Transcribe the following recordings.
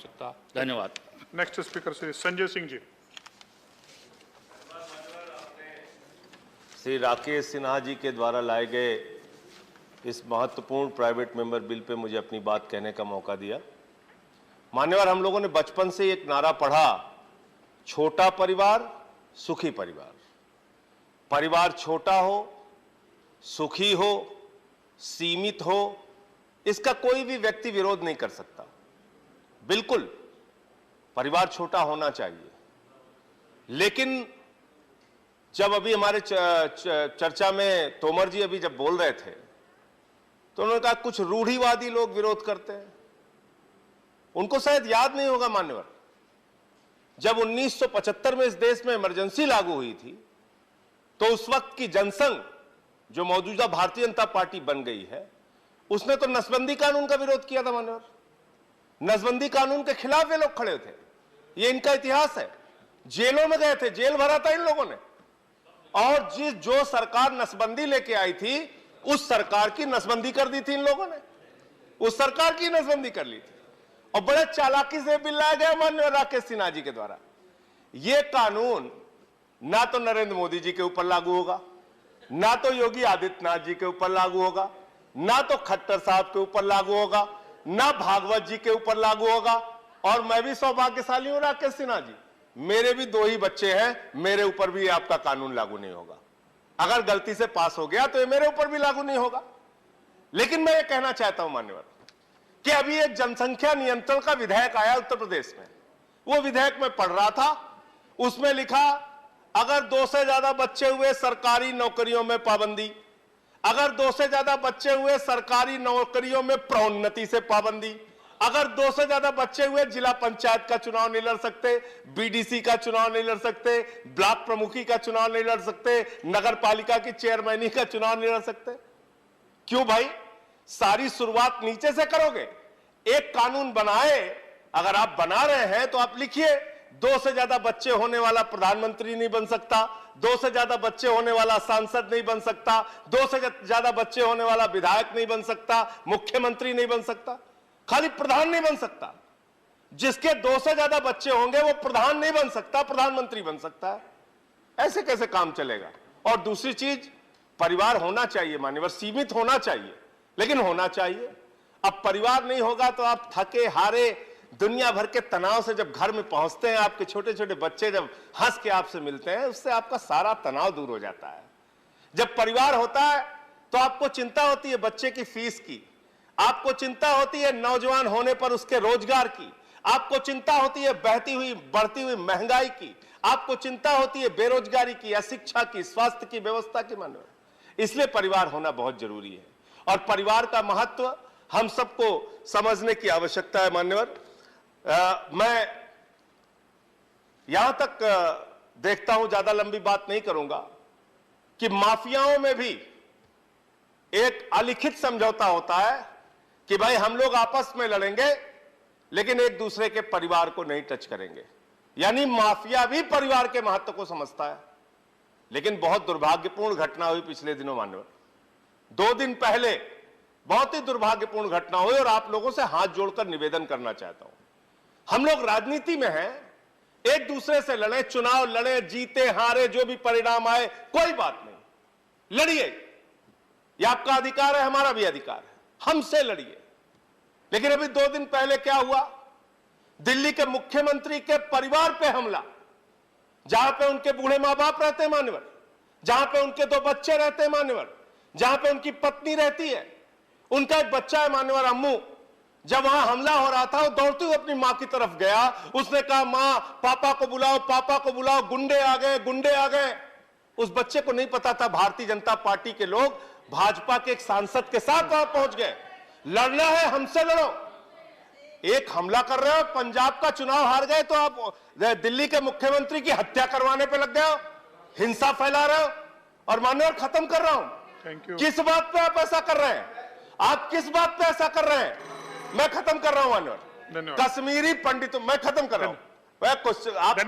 आवश्यकता। धन्यवाद। Next speaker Shri Sanjay Singh ji. Shri Rakesh Sinha ji के द्वारा लाए गए इस महत्वपूर्ण प्राइवेट मेंबर बिल पे मुझे अपनी बात कहने का मौका दिया। मान्यवर, हम लोगों ने बचपन से एक नारा पढ़ा, छोटा परिवार सुखी परिवार। परिवार छोटा हो, सुखी हो, सीमित हो, इसका कोई भी व्यक्ति विरोध नहीं कर सकता। बिल्कुल परिवार छोटा होना चाहिए, लेकिन जब अभी हमारे चर्चा में तोमर जी अभी जब बोल रहे थे तो उन्होंने कहा कुछ रूढ़िवादी लोग विरोध करते हैं। उनको शायद याद नहीं होगा मान्यवर, जब 1975 में इस देश में इमरजेंसी लागू हुई थी तो उस वक्त की जनसंघ, जो मौजूदा भारतीय जनता पार्टी बन गई है, उसने तो नसबंदी कानून का विरोध किया था मान्यवर। नसबंदी कानून के खिलाफ ये लोग खड़े थे, ये इनका इतिहास है। जेलों में गए थे, जेल भरा था इन लोगों ने। और जो सरकार नसबंदी लेके आई थी, उस सरकार की नसबंदी कर दी थी इन लोगों ने, उस सरकार की नसबंदी कर ली थी। और बड़े चालाकी से बिल लाया गया माननीय राकेश सिन्हा जी के द्वारा। यह कानून ना तो नरेंद्र मोदी जी के ऊपर लागू होगा, ना तो योगी आदित्यनाथ जी के ऊपर लागू होगा, ना तो खट्टर साहब के ऊपर लागू होगा, ना भागवत जी के ऊपर लागू होगा। और मैं भी सौभाग्यशाली हूं राकेश सिन्हा जी, मेरे भी 2 ही बच्चे हैं, मेरे ऊपर भी आपका कानून लागू नहीं होगा। अगर गलती से पास हो गया तो ये मेरे ऊपर भी लागू नहीं होगा। लेकिन मैं ये कहना चाहता हूं मान्यवर कि अभी एक जनसंख्या नियंत्रण का विधेयक आया उत्तर प्रदेश में। वो विधेयक में पढ़ रहा था, उसमें लिखा अगर 2 से ज्यादा बच्चे हुए सरकारी नौकरियों में पाबंदी, अगर 2 से ज्यादा बच्चे हुए सरकारी नौकरियों में प्रोन्नति से पाबंदी, अगर 2 से ज्यादा बच्चे हुए जिला पंचायत का चुनाव नहीं लड़ सकते, बीडीसी का चुनाव नहीं लड़ सकते, ब्लॉक प्रमुखी का चुनाव नहीं लड़ सकते, नगर पालिका की चेयरमैनी का चुनाव नहीं लड़ सकते। क्यों भाई, सारी शुरुआत नीचे से करोगे। एक कानून बनाए, अगर आप बना रहे हैं तो आप लिखिए 2 से ज्यादा बच्चे होने वाला प्रधानमंत्री नहीं बन सकता, 2 से ज्यादा बच्चे होने वाला सांसद नहीं बन सकता, 2 से ज्यादा बच्चे होने वाला विधायक नहीं बन सकता, मुख्यमंत्री नहीं बन सकता, खाली प्रधान नहीं बन सकता। जिसके 2 से ज्यादा बच्चे होंगे वो प्रधान नहीं बन सकता, प्रधानमंत्री बन सकता है। ऐसे कैसे काम चलेगा। और दूसरी चीज, परिवार होना चाहिए मान्यवर, सीमित होना चाहिए, लेकिन होना चाहिए। अब परिवार नहीं होगा तो आप थके हारे, दुनिया भर के तनाव से जब घर में पहुंचते हैं, आपके छोटे छोटे बच्चे जब हंस के आपसे मिलते हैं, उससे आपका सारा तनाव दूर हो जाता है। जब परिवार होता है तो आपको चिंता होती है बच्चे की फीस की, आपको चिंता होती है नौजवान होने पर उसके रोजगार की, आपको चिंता होती है बहती हुई बढ़ती हुई महंगाई की, आपको चिंता होती है बेरोजगारी की, अशिक्षा की, स्वास्थ्य की व्यवस्था की। मानव, इसलिए परिवार होना बहुत जरूरी है और परिवार का महत्व हम सबको समझने की आवश्यकता है। मान्यवर, मैं यहां तक देखता हूं, ज्यादा लंबी बात नहीं करूंगा, कि माफियाओं में भी एक अलिखित समझौता होता है कि भाई हम लोग आपस में लड़ेंगे लेकिन एक दूसरे के परिवार को नहीं टच करेंगे। यानी माफिया भी परिवार के महत्व को समझता है। लेकिन बहुत दुर्भाग्यपूर्ण घटना हुई पिछले दिनों मान्यवर, 2 दिन पहले बहुत ही दुर्भाग्यपूर्ण घटना हुई और आप लोगों से हाथ जोड़कर निवेदन करना चाहता हूं। हम लोग राजनीति में हैं, एक दूसरे से लड़े, चुनाव लड़े, जीते हारे, जो भी परिणाम आए कोई बात नहीं, लड़िए, ये आपका अधिकार है, हमारा भी अधिकार है, हमसे लड़िए। लेकिन अभी 2 दिन पहले क्या हुआ, दिल्ली के मुख्यमंत्री के परिवार पे हमला, जहां पे उनके बूढ़े मां बाप रहते हैं मान्यवर, जहां पे उनके 2 बच्चे रहते हैं मान्यवर, जहां पे उनकी पत्नी रहती है, उनका एक बच्चा है मान्यवर अम्मू। जब वहां हमला हो रहा था, वो दौड़ते हुए अपनी मां की तरफ गया, उसने कहा मां पापा को बुलाओ, पापा को बुलाओ, गुंडे आ गए, गुंडे आ गए। उस बच्चे को नहीं पता था भारतीय जनता पार्टी के लोग भाजपा के एक सांसद के साथ वहां पहुंच गए। लड़ना है हमसे लड़ो। एक हमला कर रहे हो, पंजाब का चुनाव हार गए तो आप दिल्ली के मुख्यमंत्री की हत्या करवाने पे लग गए हो, हिंसा फैला रहे हो। और मान्यवर, खत्म कर रहा हूं, किस बात पे आप ऐसा कर रहे हैं, आप किस बात पे ऐसा कर रहे हैं, मैं खत्म कर रहा हूं मान्यवर। कश्मीरी पंडितों, मैं खत्म कर रहा हूं। आप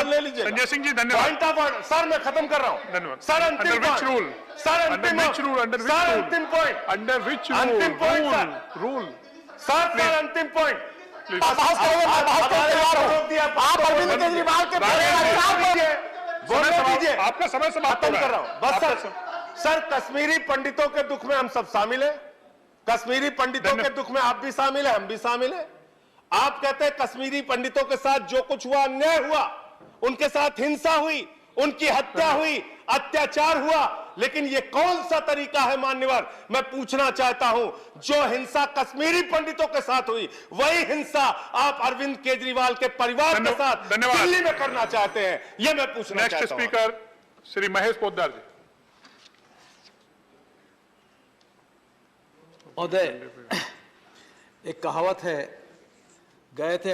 ले लीजिए संजय सिंह जी, धन्यवाद। सर मैं खत्म कर रहा हूं। सर अंतिम पॉइंट, सर अंतिम point, under which rule sir अंतिम पॉइंट, प्लीज बहस करेंगे, मैं बहस करने तैयार हूं। रोक दिया। आप अरविंद केजरीवाल के बोलने दीजिए। आपका समय समाप्त खत्म कर रहा हूं बस आपका सर। सर, कश्मीरी पंडितों के दुख में हम सब शामिल हैं। कश्मीरी पंडितों के दुख में आप भी शामिल हैं, हम भी शामिल हैं। आप कहते हैं कश्मीरी पंडितों के साथ जो कुछ हुआ, अन्याय हुआ, उनके साथ हिंसा हुई, उनकी हत्या हुई, अत्याचार हुआ, लेकिन ये कौन सा तरीका है मान्यवर? मैं पूछना चाहता हूं, जो हिंसा कश्मीरी पंडितों के साथ हुई, वही हिंसा आप अरविंद केजरीवाल के परिवार के साथ धन्यवाद। दिल्ली में करना चाहते हैं, ये मैं पूछना नेक्स्ट चाहता हूं। स्पीकर श्री महेश पोद्दार जी। महोदय, एक कहावत है, गए थे